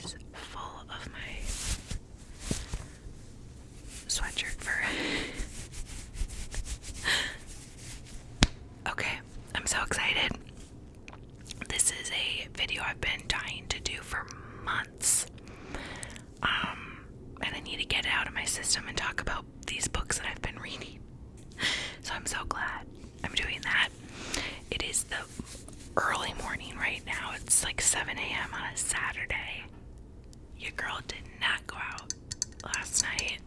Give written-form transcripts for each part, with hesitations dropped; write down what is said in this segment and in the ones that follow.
is full of my sweatshirt fur. Okay, I'm so excited. This is a video I've been dying to do for months. And I need to get it out of my system and talk about these books that I've been reading. So I'm so glad I'm doing that. It is the early morning right now. It's like 7 a.m. on a Saturday. Your girl did not go out last night.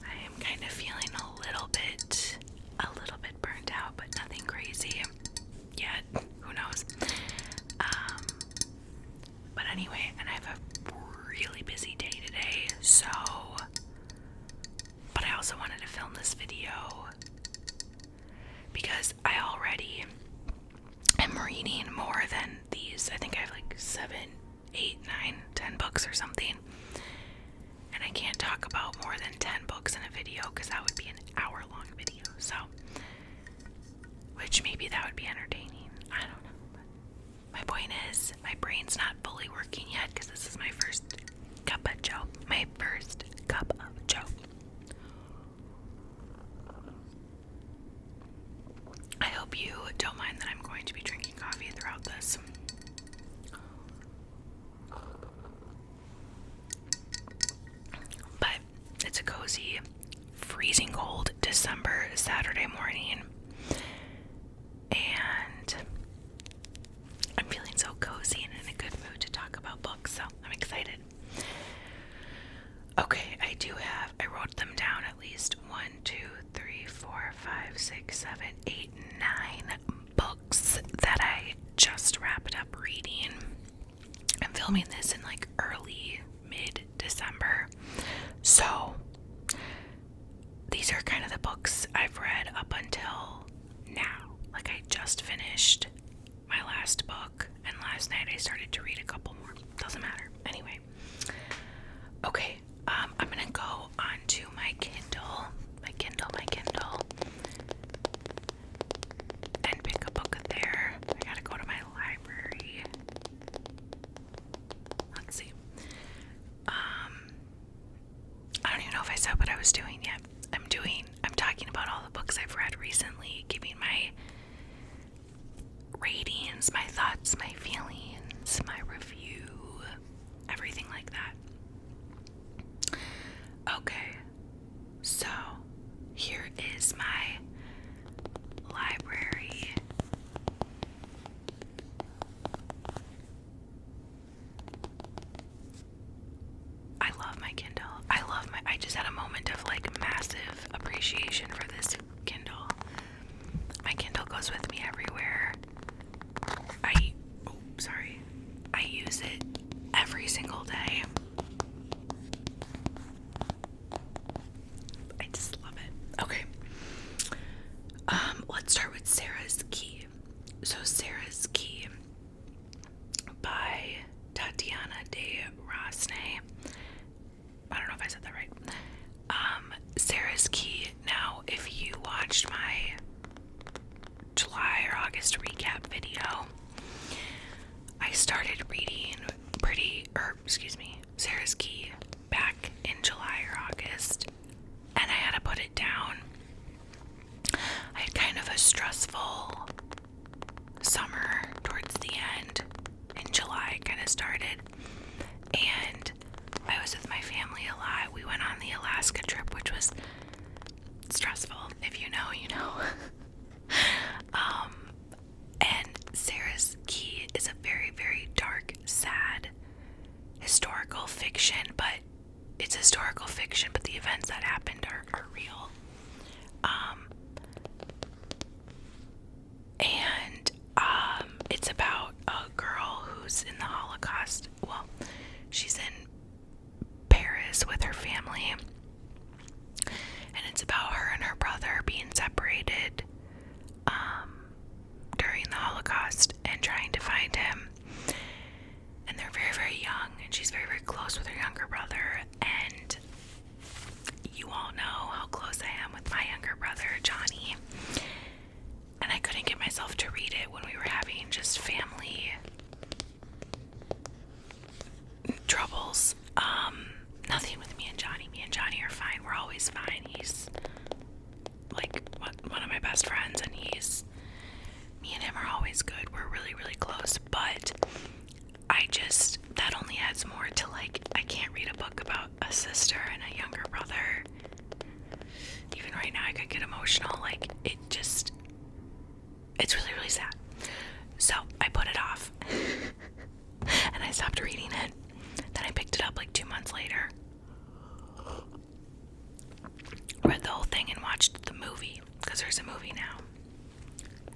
I am kind of feeling a little bit burnt out, but nothing crazy yet. Who knows? But anyway, and I have a really busy day today, but I also wanted to film this video because I already am reading more than these. I think I have like 7, 8, 9, 10 books or something. And I can't talk about more than 10 books in a video because that would be an hour-long video. So, which maybe that would be entertaining. I don't know. But my point is, my brain's not fully working yet because this is my first cup of joe. My first cup of joe. I hope you don't mind that I'm going to be drinking coffee throughout this. But it's a cozy, freezing cold December Saturday morning. And I'm feeling so cozy and in a good mood to talk about books, so I'm excited. Okay, I wrote them down at least 1, 2, 3, 4, 5, 6, 7, 8, 9 books that I just wrapped up reading. I'm filming this in like early, mid-December. So, these are kind of the books I've read up until now. Like I just finished my last book, and last night I started to read a couple more. Doesn't matter. Anyway. Okay, I'm gonna go onto my Kindle, and pick a book there. I gotta go to my library. Let's see. I don't even know if I said what I was doing yet. I'm talking about all the books I've read recently, giving my ratings, my thoughts, my feelings, my review, everything like that. Okay, so here is my library. I love my Kindle. I just had a moment of like massive appreciation for this Kindle. My Kindle goes with me everywhere. I use it every single day. I just love it. Okay. Let's start with Sarah's Key. So Sarah's Key by Tatiana de Rosnay. I don't know if I said that right. Sarah's Key. Now, if you watched my July or August recap video, I started reading Sarah's Key back in July or August, and I had to put it down. I had kind of a stressful summer towards the end. In July it kind of started, and I was with my family a lot. We went on the Alaska trip, which was stressful. If you know, you know. And Sarah's Key is a very, very dark, sad historical fiction, but it's historical fiction, but the events that happened are real. It's about a girl who's in the Holocaust. Well, she's in Paris with her family, and it's about her and her brother being separated during the Holocaust and trying to find him. And they're very, very young, and she's very, very close with her younger brother. And you all know how close I that only adds more to, like, I can't read a book about a sister and a younger brother. Even right now I could get emotional. Like, it's really, really sad. So I put it off and I stopped reading it. Then I picked it up like 2 months later, read the whole thing and watched the movie, because there's a movie now,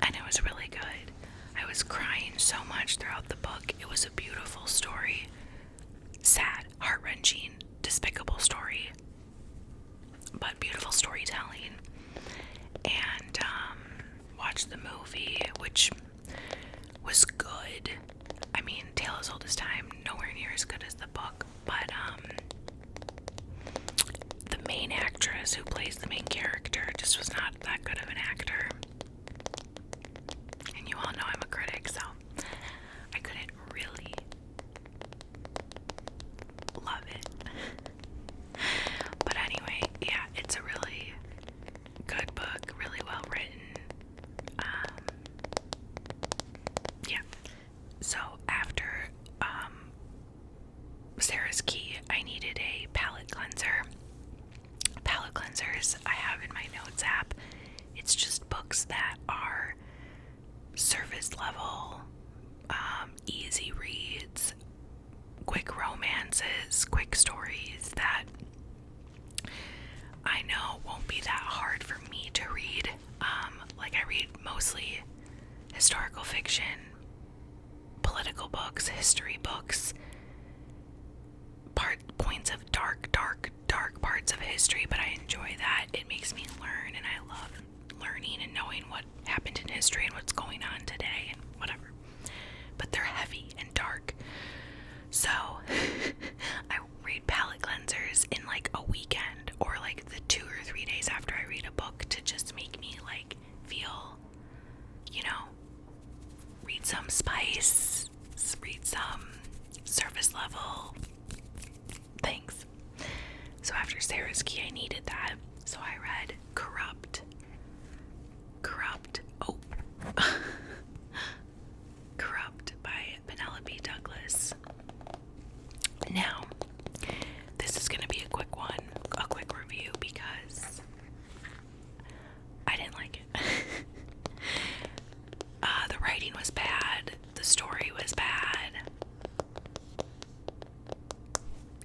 and it was really good. I was crying so much throughout the book. It was a beautiful story. Sad, heart-wrenching, despicable story, but beautiful storytelling. And watched the movie, which was good. I mean, Tale as Old as Time, nowhere near as good as the book, but the main actress who plays the main character just was not that good of an actor. And you all know I'm a critic, so I couldn't really love it. But anyway, yeah, it's a really good book, really well written. Yeah. So after Sarah's Key, I needed a palette cleanser. Palette cleansers I have in my notes app. It's just books that are surface level, easy reads, quick romances, quick stories that I know won't be that hard for me to read. Like, I read mostly historical fiction, political books, history books, points of dark parts of history, but I enjoy that. It makes me learn, and I love learning and knowing what happened in history and what's going on today and whatever. But they're heavy and dark. So I read palette cleansers in like a weekend, or like the 2 or 3 days after I read a book, to just make me like feel, you know, read some spice, read some surface level things. So after Sarah's Key, I needed that. So I read Corrupt. Oh. Corrupt by Penelope Douglas. Now, this is going to be a quick review, because I didn't like it. The writing was bad. The story was bad.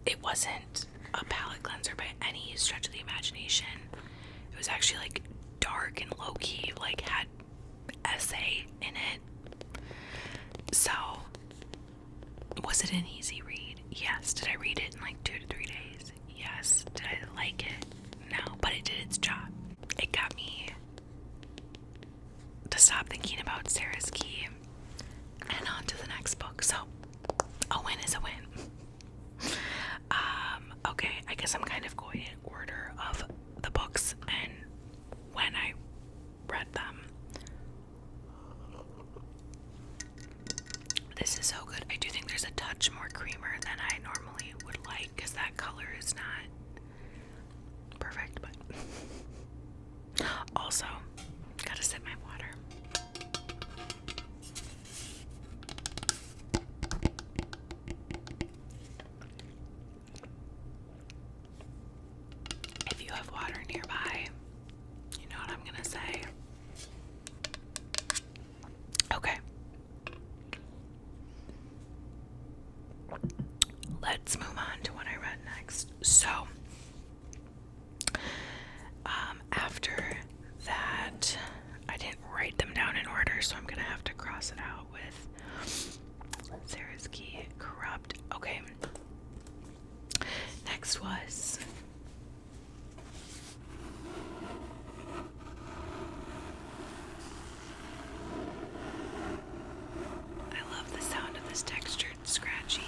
It wasn't a palette cleanser by any stretch of the imagination. It was actually like dark and low-key, like had essay in it. So, was it an easy read? Yes. Did I read it in like 2 to 3 days? Yes. Did I like it? No, but it did its job. It got me to stop thinking about Sarah's Key and on to the next book. So, a win is a win. Okay, I guess I'm kind of going in order of the books and when I read them. This is so good. I do think there's a touch more creamer than I normally would like, because that color is not perfect, but also gotta sip my water. If you have water nearby, you know what I'm gonna say. Okay. Let's move on to what I read next. So, after that, I didn't write them down in order, so I'm gonna have to cross it out with Sarah's Key, Corrupt. Okay. Next was I love the sound of this textured scratching.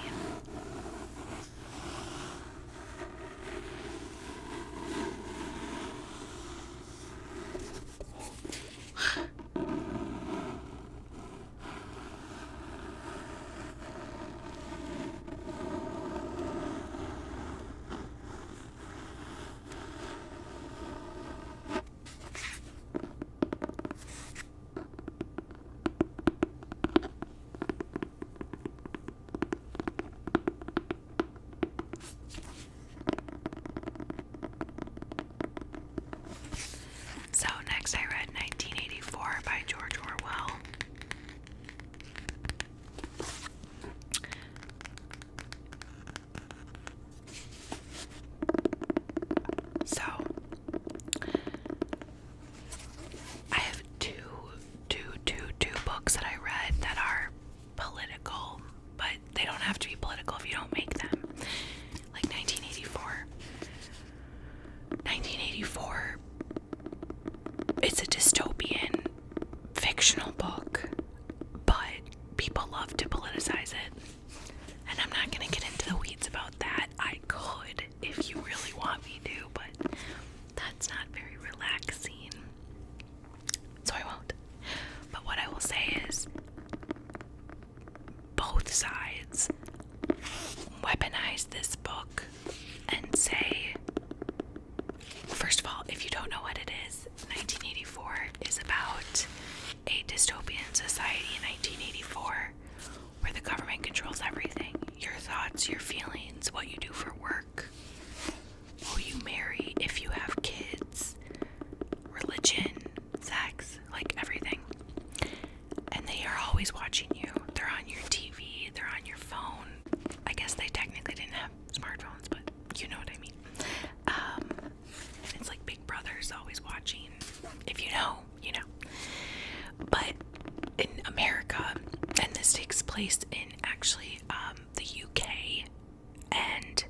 weaponize this book and say, first of all, if you don't know what it is, 1984 is about a dystopian society in 1984 where the government controls everything. Your thoughts, your feelings, what you do for work, who you marry, if you have kids, religion, sex, like everything. And they are always watching you. They're on your TV, they're on your phone. I guess they technically didn't have smartphones, but you know what I mean. And it's like Big Brother's always watching. If you know, you know. But in America, and this takes place in actually the UK, and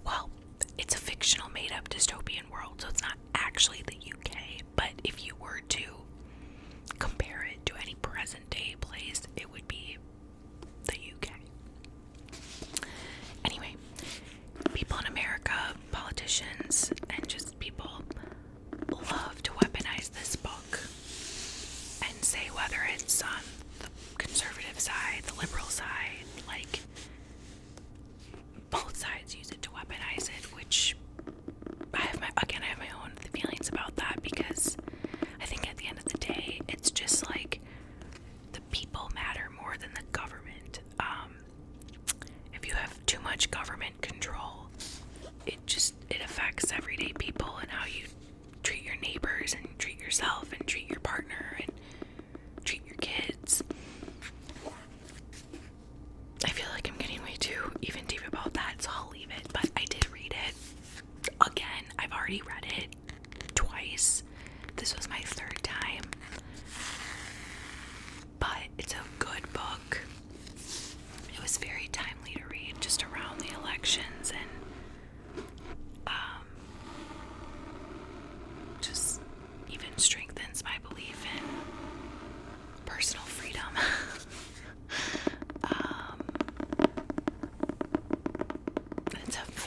well, it's a fictional made-up dystopian world, so it's not actually the UK, but if you were to compare it to any present-day place, it would be the UK. Anyway, people in America, politicians, and just people love to weaponize this book and say whether it's on the conservative side, the liberal side, like both sides use it to weaponize it, which I have my own feelings about that, because I think at the end of the day, it's just like the people matter more than the government. If you have too much government control, it affects everyday people and how you treat your neighbors and treat yourself and treat your partner and treat your kids. I feel like I'm getting way too even deep about that, so I'll leave it. But I did read it. Again, I've already read it twice. This was my third time. But it's a good book. It was very timely to read just around the elections, and just even strengthens my belief in personal freedom.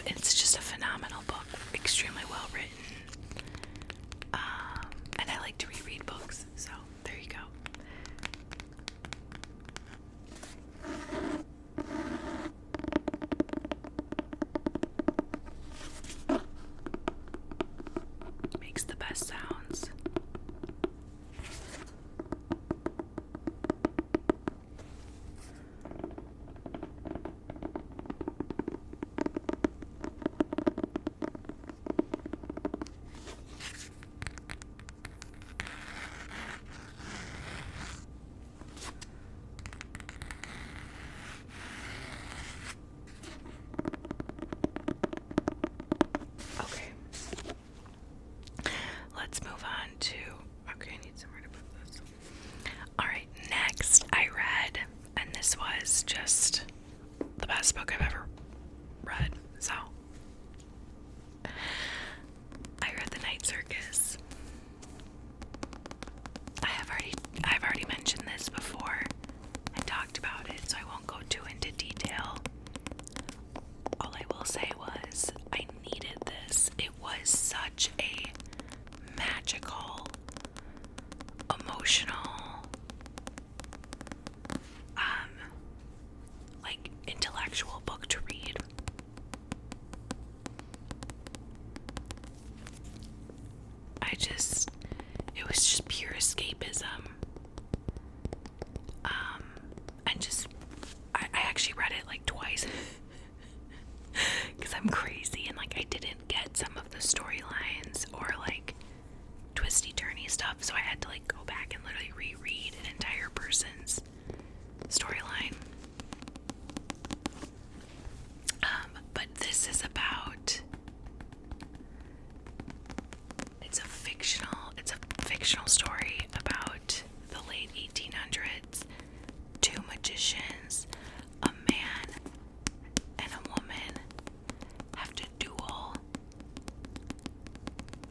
It's just a phenomenal book, extremely well written, and I like to reread books, so there you go. Makes the best sounds. Okay. Let's move on to, okay, I need somewhere to put this. Alright, next I read, and this was just the best book I've ever read, so I read The Night Circus. I've already mentioned this before and talked about it, so I won't go too into detail. All I will say was I needed this. It was such a magical, emotional, like intellectual book to read. It was just pure escapism. And just, I actually read it like twice. Because I'm crazy and like I didn't get some of the storylines or like twisty turny stuff, so I had to like go back and literally reread an entire person's storyline. But this is about, it's a fictional story about the late 1800s. Two magicians, a man and a woman, have to duel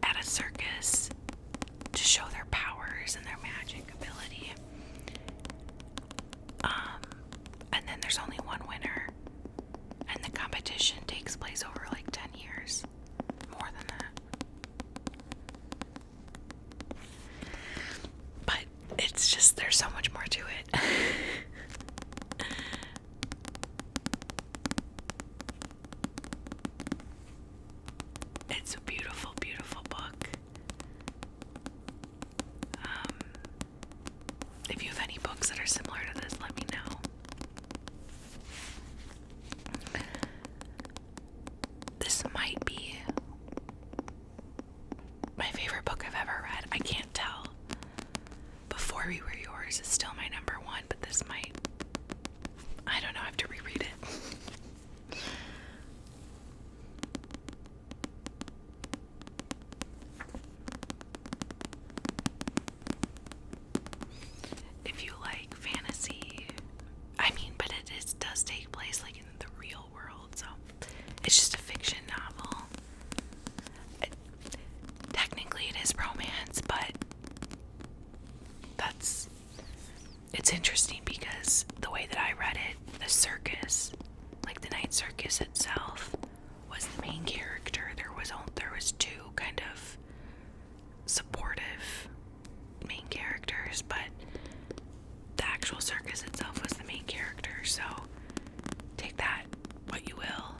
at a circus to show their powers and their magic ability. Night Circus itself was the main character. There was two kind of supportive main characters, but the actual circus itself was the main character. So take that what you will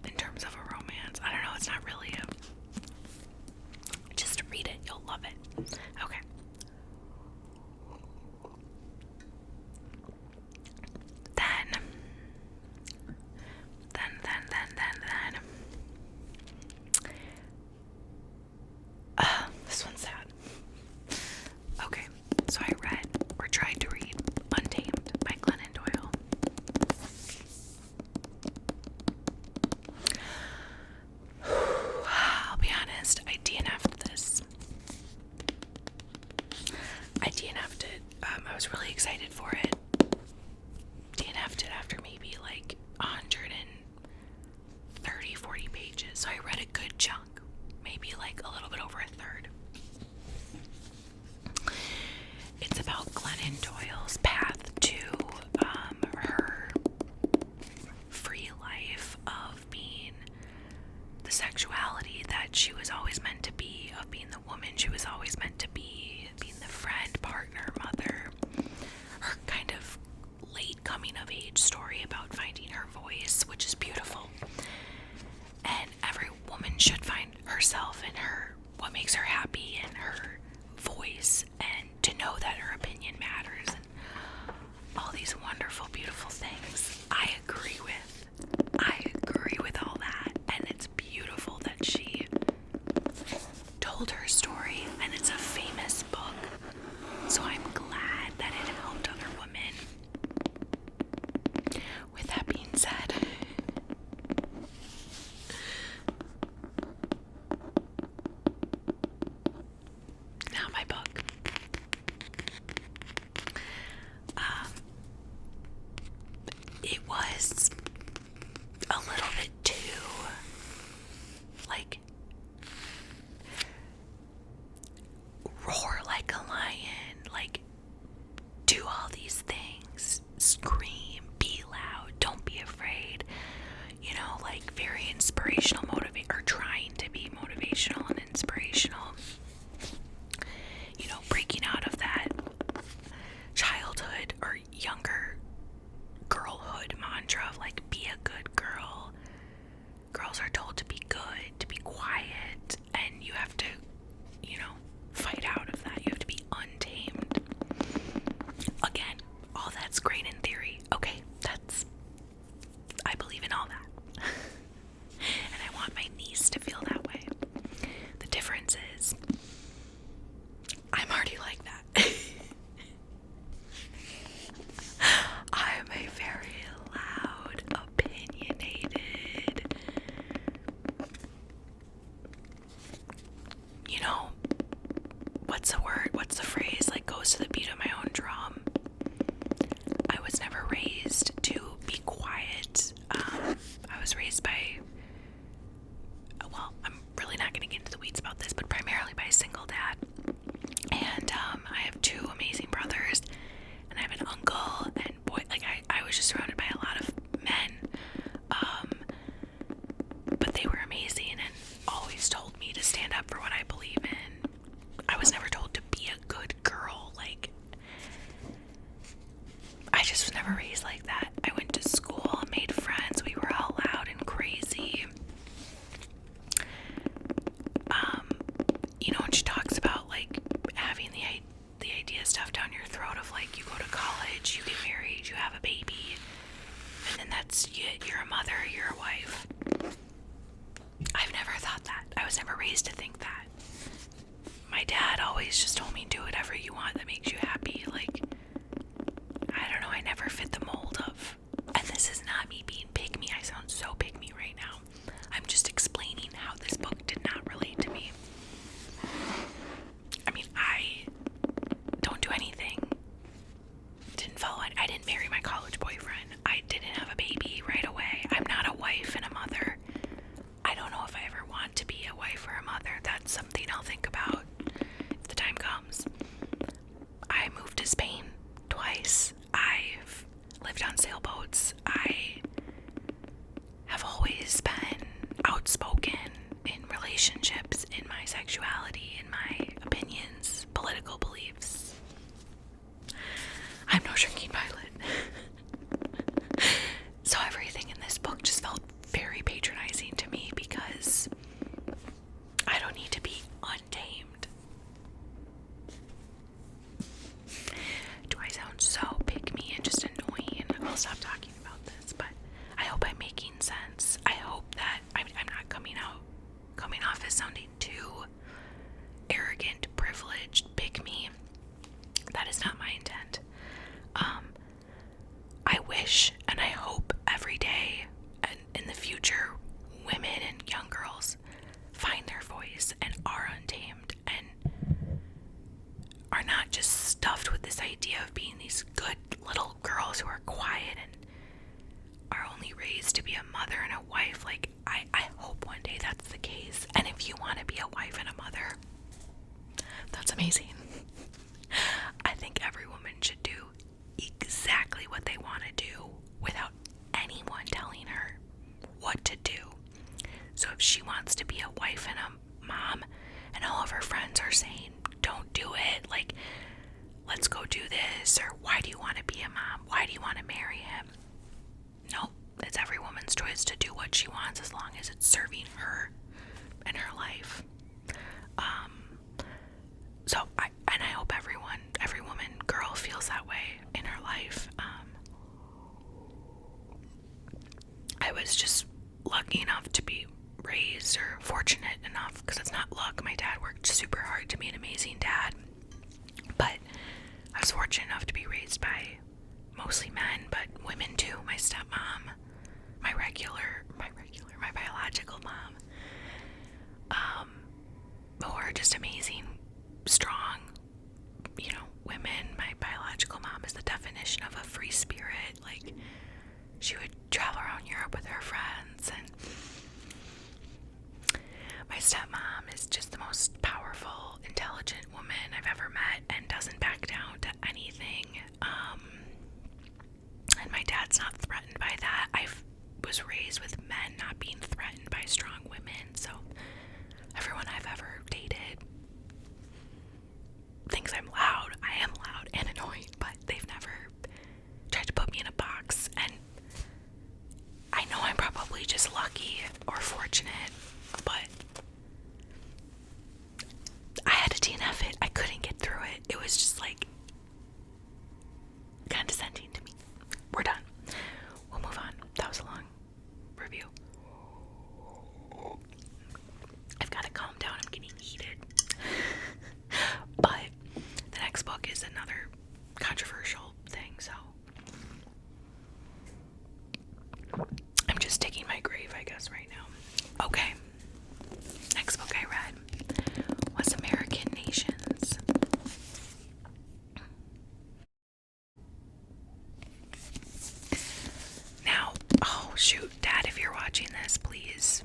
in terms of a romance. I don't know, it's not really just read it, you'll love it. Okay. This one's sad. Okay, so I read, or tried to read, Untamed by Glennon Doyle. I'll be honest, I DNF'd this. I DNF'd it. I was really excited for it. DNF'd it after maybe like 130, 40 pages. So I read a good chunk, maybe like a little bit over a third. It's about Glennon Doyle's path to her free life of being the sexuality that she was always meant to be, of being the woman she was always meant to be, being the friend, partner, mother. Her kind of late coming of age story about finding her voice, which is beautiful. And every woman should find herself and her, what makes her happy, and her voice, and to know that her opinion matters, and all these wonderful, beautiful things. I agree with all that, and it's beautiful that she told her story, and it's a famous book, so I'm glad that it helped other women. With that being said, not my book. It was a little bit too, like, roar like a lion, like, do all these things, scream, be loud, don't be afraid, you know, like very inspirational, or trying to be motivational and inspirational, you know, breaking out of that childhood or younger girlhood mantra of like, be a good girl. Girls are told to be good, to be quiet, and you have to, you know, fight out of that. You have to be untamed. Again, all that's great in theory. Okay, I believe in all that. And I want my niece to feel that way. The difference is, I'm already like that. I'm a very loud, opinionated, you know, what's the phrase, like, goes to the beat of my own drum. I was never raised to be quiet. I was raised by, well, I'm really not going to get into the weeds about this, but primarily by a single dad. And I have two amazing brothers, and I have an uncle, and boy, like, I was just surrounded by a lot of men, but they were amazing and always told me to stand up for what I believe in. I was never told to be a good girl. Like, I just was never raised like that. I went to school, made friends, we were all loud and crazy. You know, when she talks about like having the idea stuffed down your throat of like, you go to college, you get married, you have a baby, and then that's it, you're a mother, you're a wife. I've never thought that. I was never raised to think that. My dad always just told me, do whatever you want that makes you happy. Like, I don't know, I never fit the mold of, and this is not me being pick me, I sound so pick me right now. I'm just explaining how this book did not relate to me. I mean, I don't do anything. Didn't follow it. I didn't marry my college boyfriend. I didn't have a baby right away. I'm not a wife and a mother. I don't know if I ever want to be a wife or a mother. That's something I'll think about if the time comes. I moved to Spain I hope I'm making sense. I hope that I'm not coming off as sounding too arrogant, privileged, pick me. That is not my intent. I wish and I hope every day and in the future, women and young girls find their voice and are untamed and are not just stuffed with this idea of being these good little girls who are quiet and are only raised to be a mother and a wife. Like, I hope one day that's the case. And if you want to be a wife and a mother, that's amazing. I think every woman should do exactly what they want to do without anyone telling her what to do. So if she wants to be a wife and a mom and all of her friends are saying, don't do it, like, let's go do this, or why do you want to be a mom? Why do you want to marry him? No, it's every woman's choice to do what she wants as long as it's serving her and her life. So I hope every woman, girl feels that way in her life. I was just lucky enough to be raised, or fortunate enough, because it's not luck. My dad worked super hard to be an amazing dad, but I was fortunate enough to be raised by mostly men, but women too. My stepmom, my biological mom, who are just amazing, strong, women. My biological mom is the definition of a free spirit. Like, she would travel around Europe with her friends, and my stepmom is just the most powerful, intelligent woman I've ever met and doesn't back down to anything. And my dad's not threatened by that. I was raised with men not being threatened by strong women, so everyone I've ever dated thinks I'm loud. I am loud and annoying, but they've never tried to put me in a box. And I know I'm probably just lucky or fortunate, but I had to DNF it. I couldn't get through it. It was just like condescending to me. We're done. We'll move on. That was a long review. I've got to calm down. I'm getting heated. But the next book is another controversial thing, so I'm just digging my grave, I guess, right now. Okay. Next book I read was American Nations. Now, oh shoot, Dad, if you're watching this, please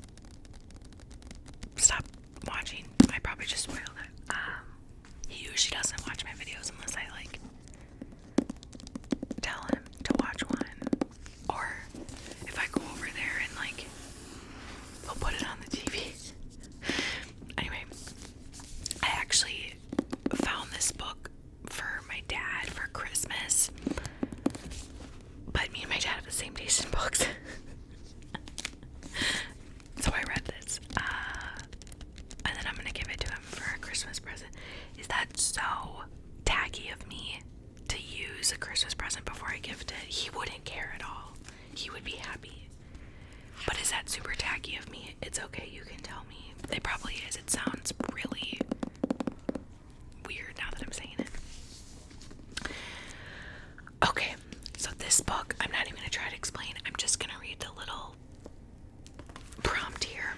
stop watching. I probably just spoiled it. He usually doesn't watch my videos unless I tell him to watch one, or if I go over there and he'll put it on the TV. Anyway, I actually found this book for my dad for Christmas, but me and my dad have the same taste in books. So I read this, and then I'm gonna give it to him for a Christmas present. Is that so tacky of me to use a Christmas present before I gift it? He wouldn't care at all. He would be happy. But is that super tacky of me? It's okay, you can tell me. It probably is. It sounds really weird now that I'm saying it. Okay, so this book, I'm not even gonna try to explain. I'm just gonna read the little prompt here.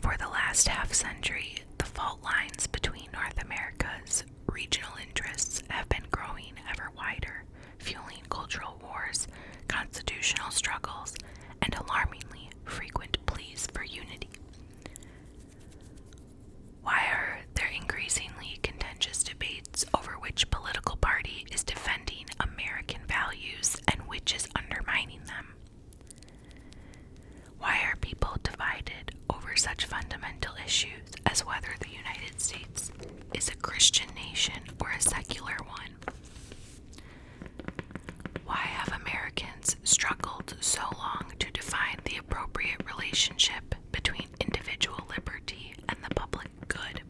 For the last half century, the fault lines between North America's regional interests have been growing ever wider, fueling cultural wars, constitutional struggles, and alarmingly frequent pleas for unity. Why are there increasingly contentious debates over which political party is defending American values and which is undermining them? Why are people divided over such fundamental issues as whether the United States is a Christian nation or a secular one? Why have Americans struggled so long to define the appropriate relationship between individual liberty and the public good?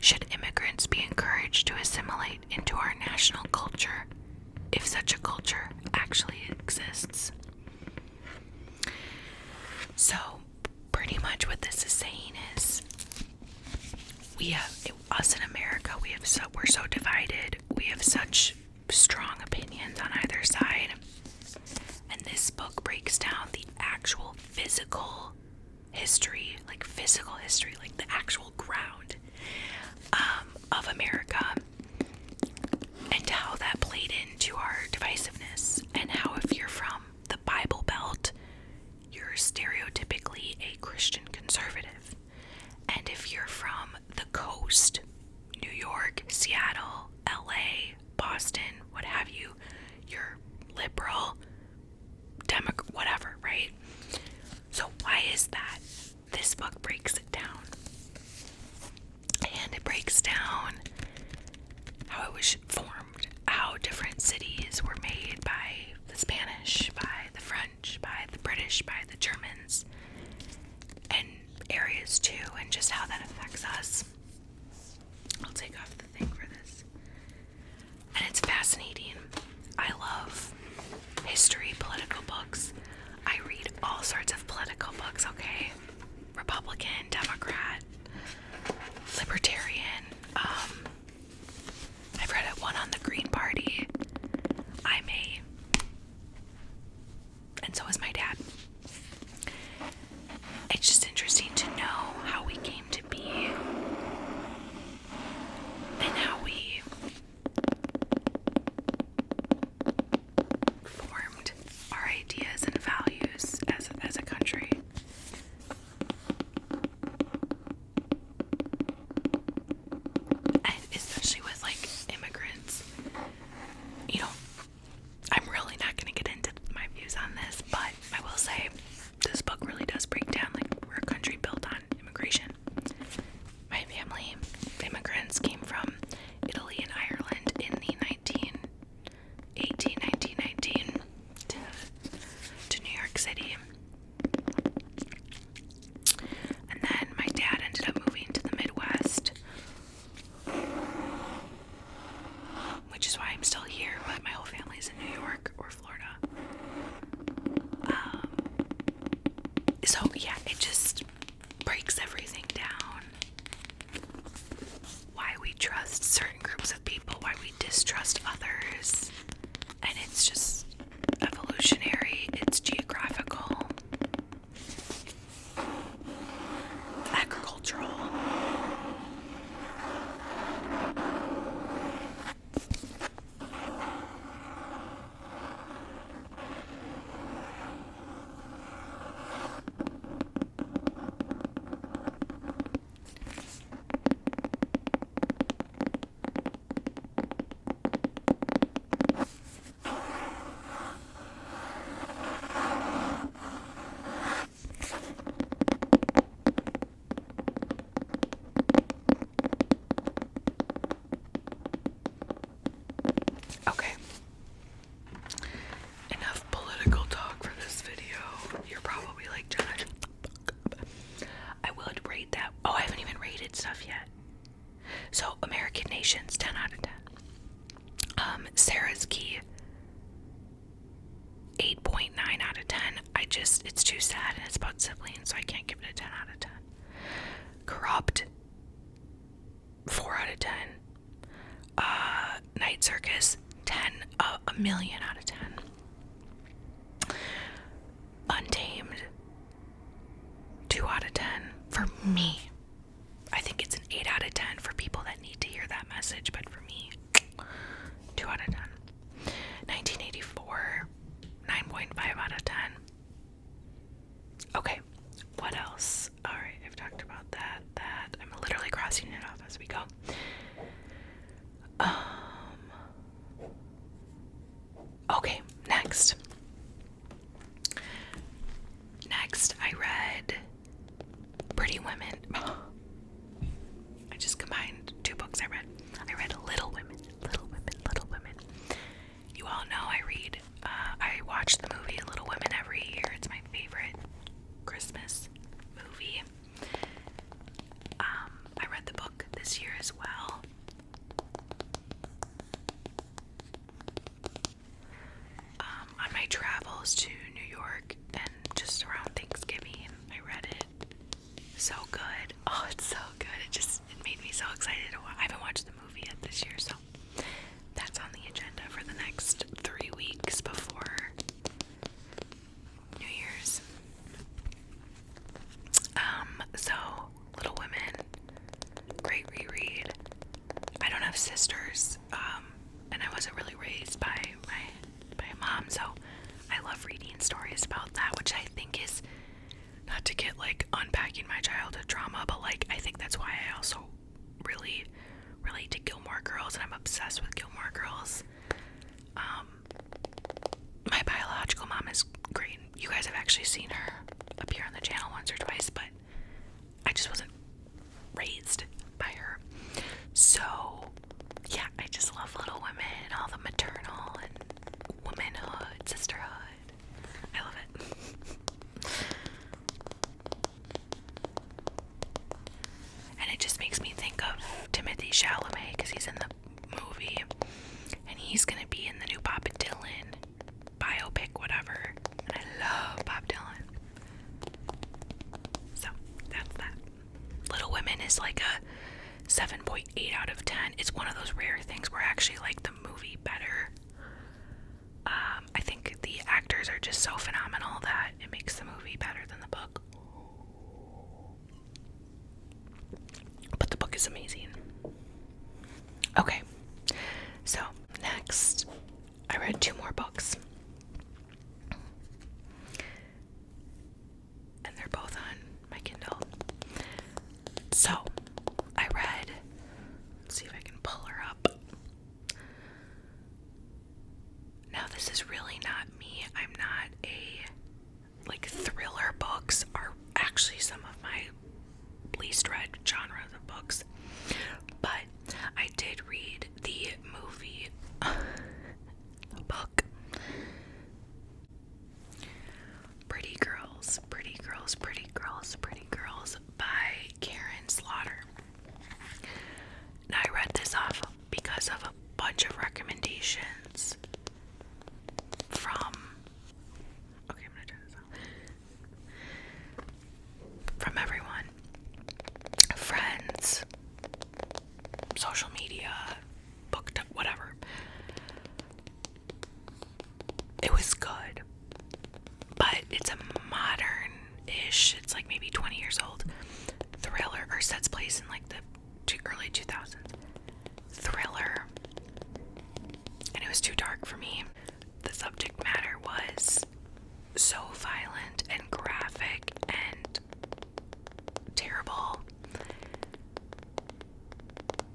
Should immigrants be encouraged to assimilate into our national culture? If such a culture actually exists. So pretty much what this is saying is us in America, we're so divided. We have such strong opinions on either side. And this book breaks down the actual physical history, like the actual ground of America, and how that played into our divisiveness, and how if you're from the Bible Belt, you're stereotypically a Christian conservative. And if you're from the coast, New York, Seattle, LA, Boston, what have you, you're liberal, Democrat, whatever, right? So why is that? This book breaks it down. And it breaks down how it was formed, how different cities were made by the Spanish, by the French, by the British, by the Germans, and areas too, and just how that affects us. I'll take off the thing for this. And it's fascinating. I love history, political books. I read all sorts of political books, okay? Republican, Democrat, Libertarian. I've read one on the Green Party. And so is my dad. It's just interesting to know how we came to be and how we formed our ideas and values as a country. And especially with like immigrants, you know, I'm really not going to get into my views on this, but I will say this book really does break down like we're a country built on immigration. My family, immigrants, came from Italy and Ireland in the 1919 to New York City. And then my dad ended up moving to the Midwest, which is why I'm still here, but my whole family's in New York or Florida. So yeah, it just breaks everything down. Why we trust certain groups of people, why we distrust others. And it's just evolutionary, it's geographical, agricultural. Okay. Enough political talk for this video. You're probably like, Jenna, I would rate that. Oh, I haven't even rated stuff yet. So, American Nations, 10 out of 10. Sarah's Key, 8.9 out of 10. It's too sad and it's about siblings, so I can't give it a 10 out of 10. Corrupt, 4 out of 10. Night Circus, 10, a million out of 10. Untamed, 2 out of 10 for me. I think it's an 8 out of 10 for people that need to hear that message, but for me, 2 out of 10. 1984, 9.5 out of 10. Okay, what else? Alright, I've talked about that. I'm literally crossing it off as we go. Okay, next I read Pretty Women. I just combined two books I read. I read Little Women. You all know I watch the movie Little Women every year. It's my favorite Christmas movie. I read the book this year as well. So I love reading stories about that, which I think is, not to get like unpacking my childhood trauma, but like I think that's why I also really relate to Gilmore Girls, and I'm obsessed with Gilmore Girls. My biological mom is great. You guys have actually seen her appear on the channel once or twice, but I just wasn't raised by her. So yeah, I just love Little Women and all the maternal and womanhood, sisterhood. I love it. And it just makes me think of Timothée Chalamet, because he's in the movie, and he's gonna be in the new Bob Dylan biopic, whatever. And I love Bob Dylan. So that's that. Little Women is like a 7.8 out of 10. It's one of those rare things where I actually like the movie better. I think the actors are just so phenomenal that it makes the movie better than the book. But the book is amazing. Okay, so next, I read 2 more books. And they're both on my Kindle. So, I read, let's see if I can pull her up. Now, this is really not me. I'm not like, thriller books are actually some of my least read genres of books. But I did read the movie, book, Pretty Girls, Pretty Girls, Pretty Girls, Pretty Girls by Karen Slaughter. Now, I read this off because of a bunch of recommendations from, okay, I'm gonna turn this off, from everyone, friends, social media, book, whatever. It was good, but it's a modern-ish, it's like maybe 20 years old, thriller, or sets place in like the early 2000s, thriller, and it was too dark for me. The subject matter was so violent and graphic and terrible.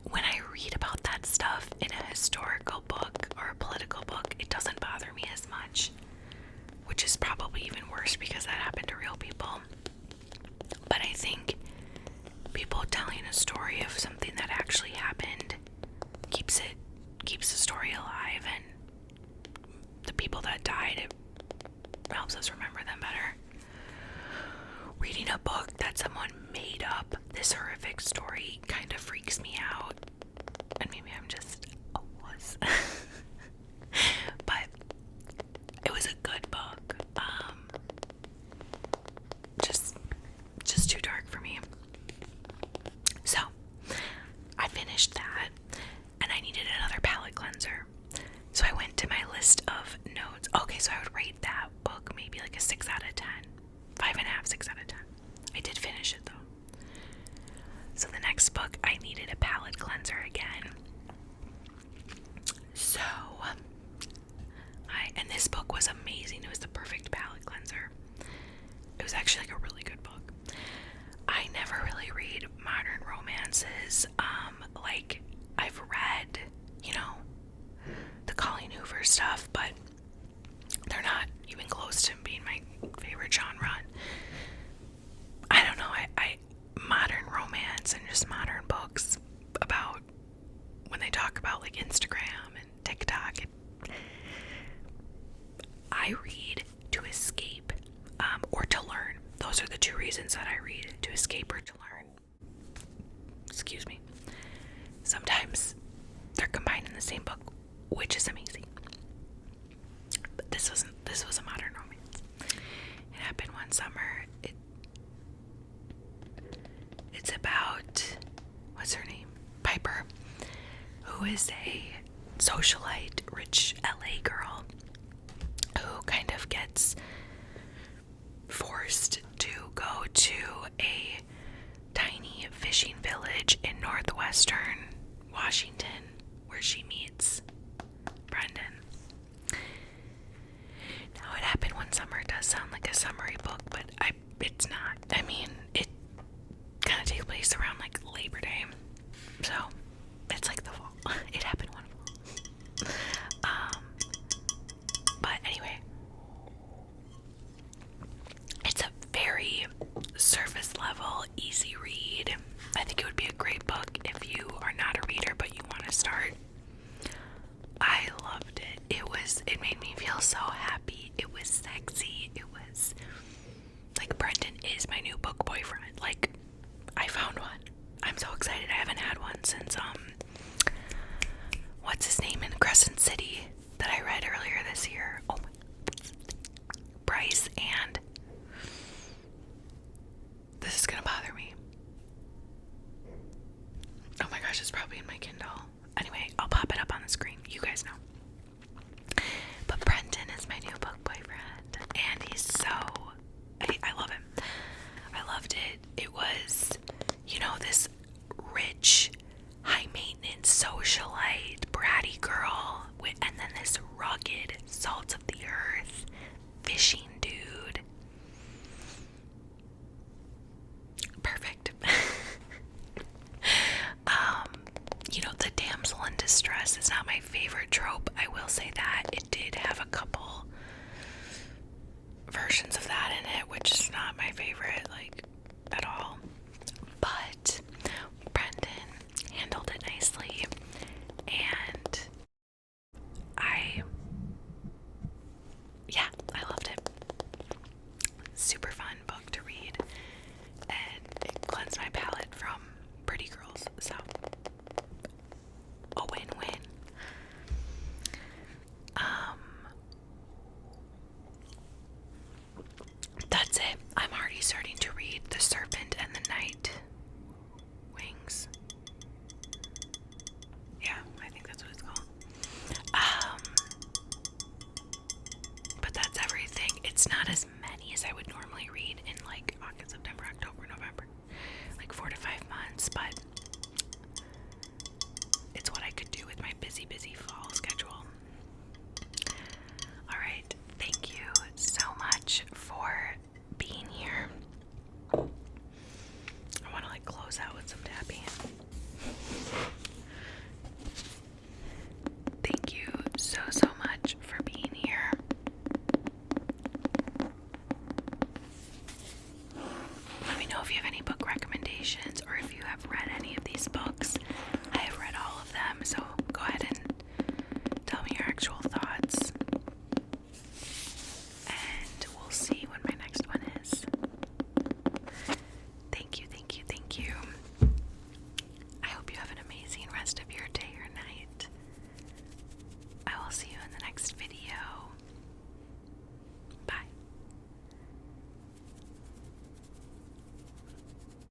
When I read about that stuff in a historical book or a political book, it doesn't bother me as much, which is probably even worse because that happened to real people. But I think people telling a story of something that actually happened keeps the story alive, and the people that died, it helps us remember them better. Reading a book that someone made up this horrific story kind of freaks me out, and maybe I'm just a wuss. But it was a good book. Just too dark for me. So I finished that, and I needed another palette cleanser. So I went to my list of notes. Okay, so I would rate that book maybe like a 6 out of 10. 5.5, 6 out of 10. I did finish it though. So the next book, I needed a palette cleanser again. So, and this book was amazing. It was the perfect palette cleanser. It was actually like a really good book. I never really read modern romances. Like, I've read, the Colleen Hoover stuff, but they're not even close to being my favorite genre. I don't know, I modern romance and just modern books about when they talk about like Instagram and TikTok, I read to escape, or to learn. Those are the 2 reasons that I read, to escape or to learn. Excuse me. Sometimes they're combined in the same book, which is amazing. But this was a modern romance. It happened one summer. It's about, what's her name? Piper, who is a socialite, rich LA girl who kind of gets forced to go to a tiny fishing village in northwestern Washington where she meets Brendan. does sound like a summary book, but it's not. I mean, it kind of takes place around like Labor Day, so it's like the fall. It happened one fall. But anyway, it's a very surface level, easy read. I think it would be a great book if you are not a reader but you want to start. I loved it. It made me feel so happy. It was sexy. It was like, Brendan is my new book boyfriend. Like, I found one. I'm so excited. I haven't had one since what's his name in Crescent City that I read earlier this year. Oh my, Bryce, and this is gonna bother me. Oh my gosh, it's probably in my Kindle. Anyway, I'll pop it up on the screen. You guys know. But Brendan is my new book boyfriend, and he's so, I love him. I loved it. It was, this rich, high maintenance socialite, bratty girl, and then this rugged, salt of the earth, fishing dude. Perfect. The damsel in distress is not my favorite trope. I will say that. It did have a couple versions of that in it, which is not my favorite, like, at all. But Brendan handled it nicely, and I loved it. Super fun book to read, and it cleansed my palate from pretty girls, so a win-win. That's it. I'm already starting to read The Serpent and the Night Wings. Yeah, I think that's what it's called. But that's everything. It's not as many as I would normally read in like August, September, October, November. Like 4 to 5 months, but it's what I could do with my busy fall schedule. Alright, thank you so much for being here. I want to like close out with some tapping. Thank you so much for being here. Let me know if you have any book recommendations or if you have read any of these books. I have read all of them, so go ahead and tell me your actual thoughts. And we'll see what my next one is. Thank you. I hope you have an amazing rest of your day or night. I will see you in the next video.